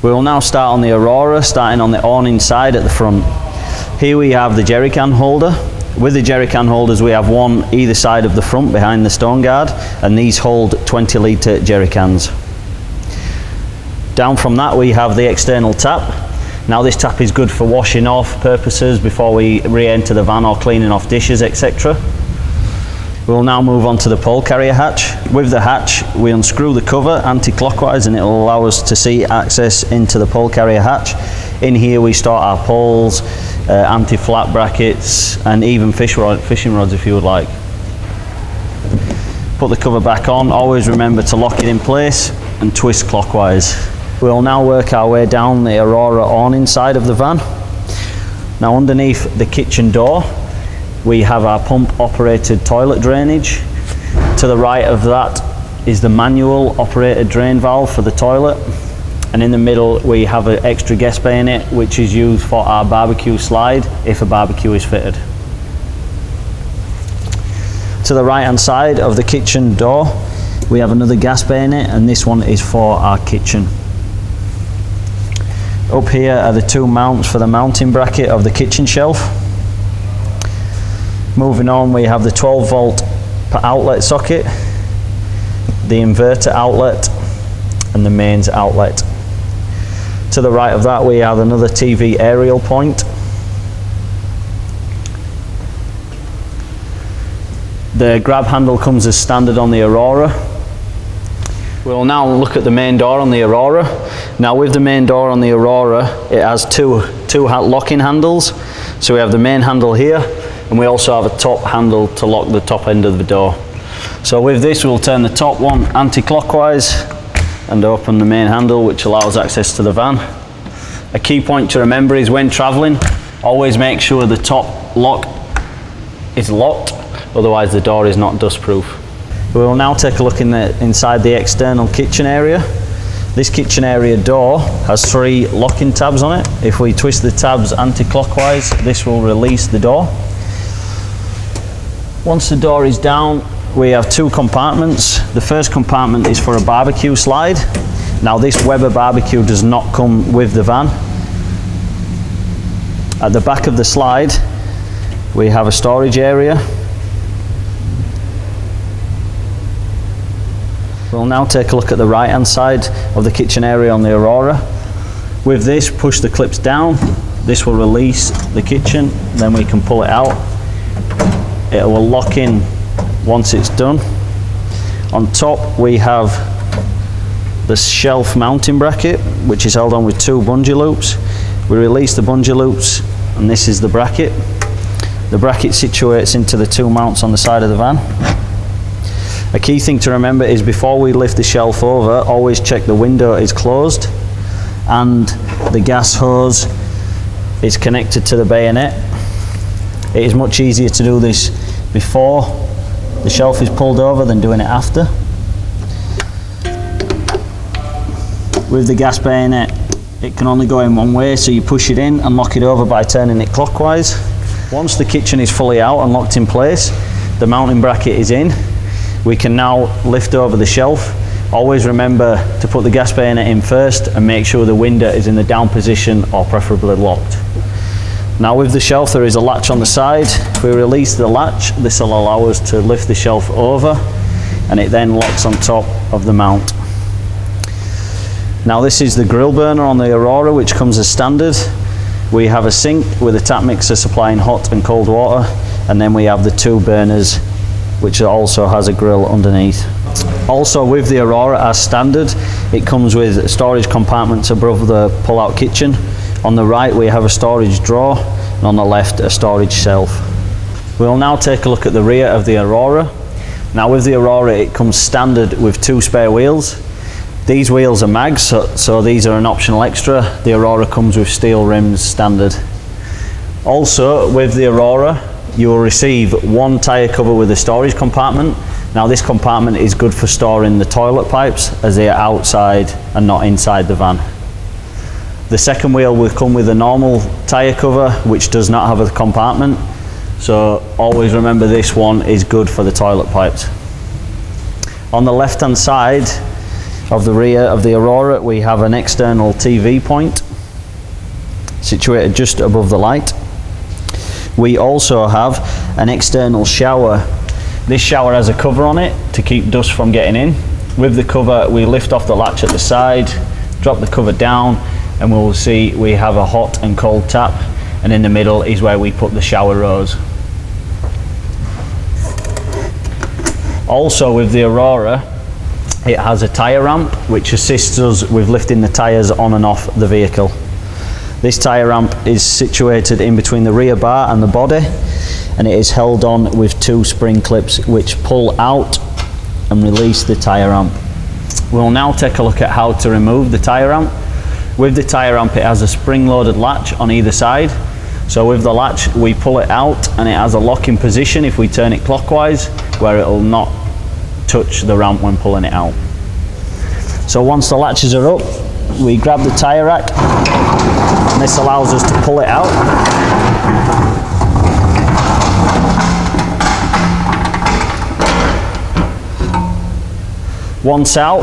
We will now start on the Aurora, starting on the awning side at the front. Here we have the jerry can holder. With the jerry can holders, we have one either side of the front behind the stone guard, and these hold 20 litre jerry cans. Down from that we have the external tap. Now this tap is good for washing off purposes before we re-enter the van or cleaning off dishes, etc. We'll now move on to the pole carrier hatch. With the hatch, we unscrew the cover anti-clockwise and it will allow us to see access into the pole carrier hatch. In here we store our poles, anti-flap brackets and even fishing rods if you would like. Put the cover back on, always remember to lock it in place and twist clockwise. We'll now work our way down the Aurora awning side of the van. Now underneath the kitchen door, we have our pump operated toilet drainage. To the right of that is the manual operated drain valve for the toilet. And in the middle we have an extra guest bay in it, which is used for our barbecue slide if a barbecue is fitted. To the right hand side of the kitchen door, we have another gas bay in it, and this one is for our kitchen. Up here are the two mounts for the mounting bracket of the kitchen shelf. Moving on, we have the 12 volt outlet socket, the inverter outlet and the mains outlet. To the right of that we have another TV aerial point. The grab handle comes as standard on the Aurora. We'll now look at the main door on the Aurora. Now with the main door on the Aurora, it has two locking handles. So we have the main handle here, and we also have a top handle to lock the top end of the door. So with this we'll turn the top one anti-clockwise and open the main handle, which allows access to the van. A key point to remember is when travelling, always make sure the top lock is locked, otherwise the door is not dust proof. We will now take a look inside the external kitchen area. This kitchen area door has 3 locking tabs on it. If we twist the tabs anti-clockwise, this will release the door. Once the door is down, we have 2 compartments. The first compartment is for a barbecue slide. Now this Weber barbecue does not come with the van. At the back of the slide, we have a storage area. We'll now take a look at the right hand side of the kitchen area on the Aurora. With this, push the clips down. This will release the kitchen, then we can pull it out. It will lock in once it's done. On top we have the shelf mounting bracket, which is held on with 2 bungee loops. We release the bungee loops and this is the bracket. The bracket situates into the 2 mounts on the side of the van. A key thing to remember is before we lift the shelf over, always check the window is closed and the gas hose is connected to the bayonet. It is much easier to do this before the shelf is pulled over than doing it after. With the gas bayonet, it can only go in one way, so you push it in and lock it over by turning it clockwise. Once the kitchen is fully out and locked in place, the mounting bracket is in. We can now lift over the shelf. Always remember to put the gas bayonet in first and make sure the window is in the down position or preferably locked. Now with the shelf there is a latch on the side. If we release the latch, this will allow us to lift the shelf over and it then locks on top of the mount. Now this is the grill burner on the Aurora, which comes as standard. We have a sink with a tap mixer supplying hot and cold water, and then we have the 2 burners, which also has a grill underneath. Also with the Aurora as standard, it comes with storage compartments above the pull-out kitchen. On the right we have a storage drawer, and on the left a storage shelf. We'll now take a look at the rear of the Aurora. Now with the Aurora it comes standard with 2 spare wheels. These wheels are mags, so these are an optional extra. The Aurora comes with steel rims standard. Also with the Aurora you will receive 1 tyre cover with a storage compartment. Now this compartment is good for storing the toilet pipes as they are outside and not inside the van. The second wheel will come with a normal tyre cover which does not have a compartment, so always remember this one is good for the toilet pipes. On the left hand side of the rear of the Aurora, we have an external TV point situated just above the light. We also have an external shower. This shower has a cover on it to keep dust from getting in. With the cover, we lift off the latch at the side, drop the cover down, and we'll see we have a hot and cold tap, and in the middle is where we put the shower rose. Also with the Aurora, it has a tyre ramp which assists us with lifting the tyres on and off the vehicle. This tyre ramp is situated in between the rear bar and the body, and it is held on with 2 spring clips which pull out and release the tyre ramp. We'll now take a look at how to remove the tyre ramp. With the tyre ramp, it has a spring-loaded latch on either side. So with the latch, we pull it out and it has a locking position if we turn it clockwise, where it will not touch the ramp when pulling it out. So once the latches are up, we grab the tyre rack, and this allows us to pull it out. Once out,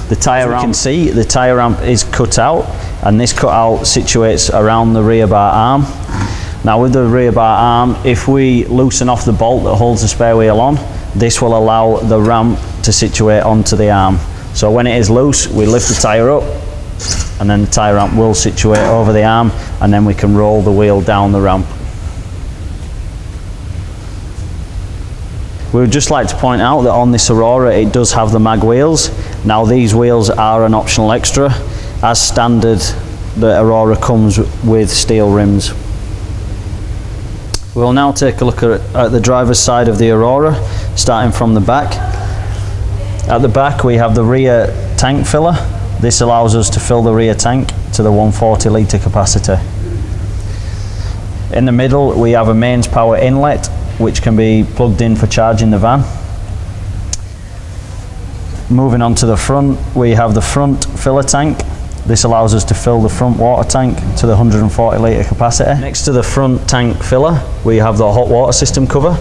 the tyre ramp, you can see the tyre ramp is cut out, and this cutout situates around the rear bar arm. Now with the rear bar arm, if we loosen off the bolt that holds the spare wheel on, this will allow the ramp to situate onto the arm. So when it is loose, we lift the tyre up, and then the tyre ramp will situate over the arm, and then we can roll the wheel down the ramp. We would just like to point out that on this Aurora, it does have the mag wheels. Now these wheels are an optional extra. As standard, the Aurora comes with steel rims. We'll now take a look at the driver's side of the Aurora, starting from the back. At the back, we have the rear tank filler. This allows us to fill the rear tank to the 140 litre capacity. In the middle, we have a mains power inlet, which can be plugged in for charging the van. Moving on to the front, we have the front filler tank. This allows us to fill the front water tank to the 140 litre capacity. Next to the front tank filler, we have the hot water system cover.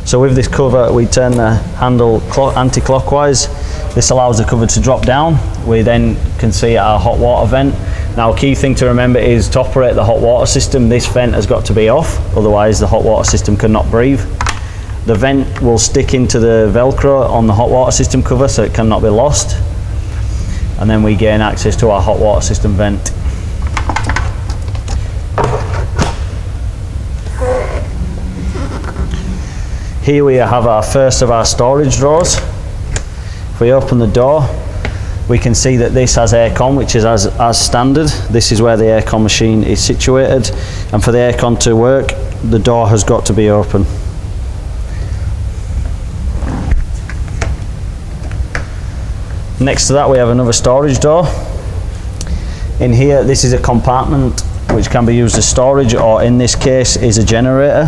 So with this cover, we turn the handle anti-clockwise. This allows the cover to drop down. We then can see our hot water vent. Now, a key thing to remember is to operate the hot water system, this vent has got to be off, otherwise the hot water system cannot breathe. The vent will stick into the Velcro on the hot water system cover, so it cannot be lost. And then we gain access to our hot water system vent. Here we have our first of our storage drawers. If we open the door, we can see that this has aircon, which is as standard. This is where the aircon machine is situated, and for the aircon to work, the door has got to be open. Next to that, we have another storage door. In here, this is a compartment which can be used as storage, or in this case is a generator.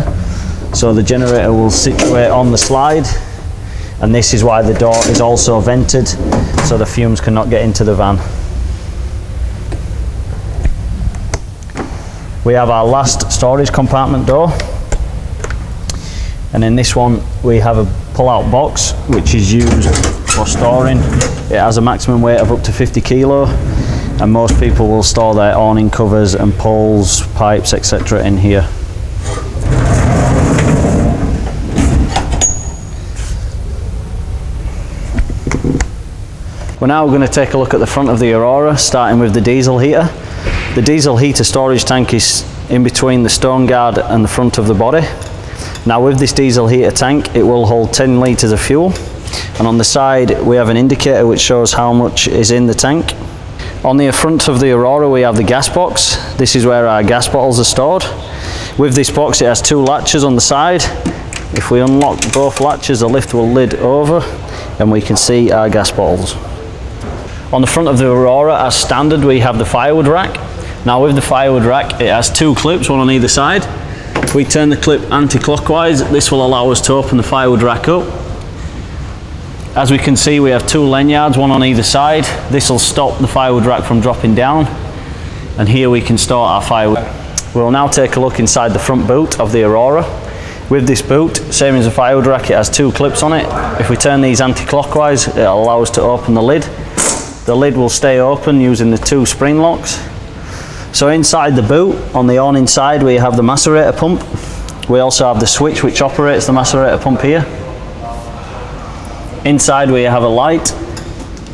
So the generator will situate on the slide, and this is why the door is also vented, so the fumes cannot get into the van. We have our last storage compartment door, and in this one we have a pull-out box which is used for storing. It has a maximum weight of up to 50 kilo, and most people will store their awning covers and poles, pipes, etc. in here. We're now going to take a look at the front of the Aurora, starting with the diesel heater. The diesel heater storage tank is in between the stone guard and the front of the body. Now with this diesel heater tank, it will hold 10 litres of fuel, and on the side we have an indicator which shows how much is in the tank. On the front of the Aurora we have the gas box. This is where our gas bottles are stored. With this box, it has 2 latches on the side. If we unlock both latches, the lift will lid over and we can see our gas bottles. On the front of the Aurora, as standard, we have the firewood rack. Now with the firewood rack, it has 2 clips, one on either side. If we turn the clip anti-clockwise, this will allow us to open the firewood rack up. As we can see, we have 2 lanyards, one on either side. This will stop the firewood rack from dropping down. And here we can store our firewood. We'll now take a look inside the front boot of the Aurora. With this boot, same as a firewood rack, it has 2 clips on it. If we turn these anti-clockwise, it'll allow us to open the lid. The lid will stay open using the 2 spring locks. So inside the boot, on the awning side, we have the macerator pump. We also have the switch which operates the macerator pump here. Inside we have a light.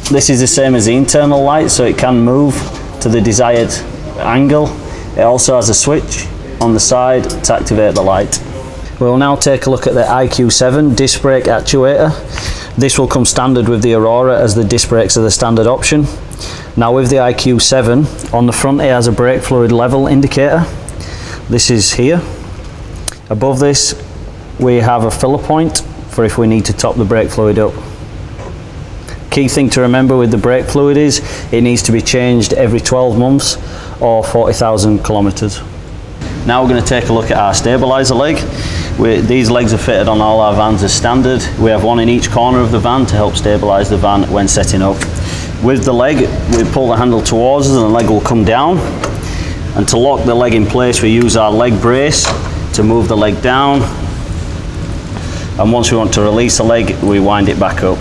This is the same as the internal light, so it can move to the desired angle. It also has a switch on the side to activate the light. We'll now take a look at the IQ7 disc brake actuator. This will come standard with the Aurora, as the disc brakes are the standard option. Now with the IQ7, on the front it has a brake fluid level indicator. This is here. Above this we have a filler point for if we need to top the brake fluid up. Key thing to remember with the brake fluid is it needs to be changed every 12 months or 40,000 kilometers. Now we're going to take a look at our stabilizer leg. These legs are fitted on all our vans as standard. We have one in each corner of the van to help stabilize the van when setting up. With the leg, we pull the handle towards us and the leg will come down. And to lock the leg in place, we use our leg brace to move the leg down. And once we want to release the leg, we wind it back up.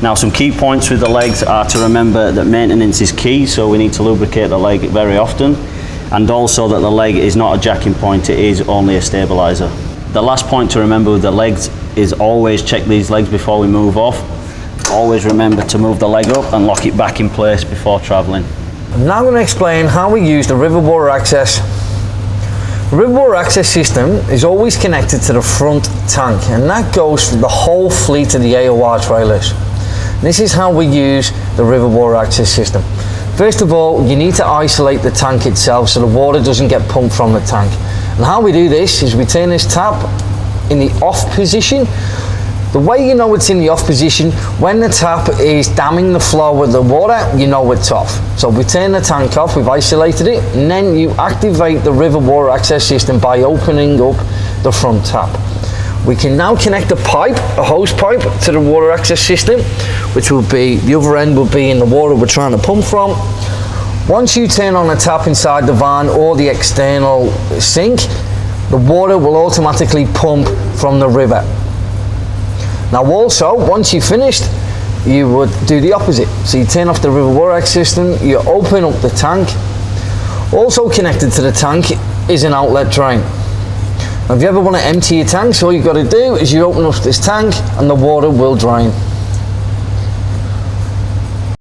Now some key points with the legs are to remember that maintenance is key, so we need to lubricate the leg very often. And also that the leg is not a jacking point, it is only a stabilizer. The last point to remember with the legs is always check these legs before we move off. Always remember to move the leg up and lock it back in place before travelling. I'm now going to explain how we use the river water access. The river water access system is always connected to the front tank, and that goes for the whole fleet of the AOR trailers. This is how we use the river water access system. First of all, you need to isolate the tank itself so the water doesn't get pumped from the tank. And how we do this is we turn this tap in the off position. The way you know it's in the off position, when the tap is damming the flow of the water, you know it's off. So we turn the tank off, we've isolated it, and then you activate the river water access system by opening up the front tap. We can now connect a pipe, a hose pipe, to the water access system, which will be, the other end will be in the water we're trying to pump from. Once you turn on the tap inside the van or the external sink, the water will automatically pump from the river. Now also, once you've finished, you would do the opposite. So you turn off the river water access system, you open up the tank. Also connected to the tank is an outlet drain. Now if you ever want to empty your tanks, all you've got to do is you open up this tank and the water will drain.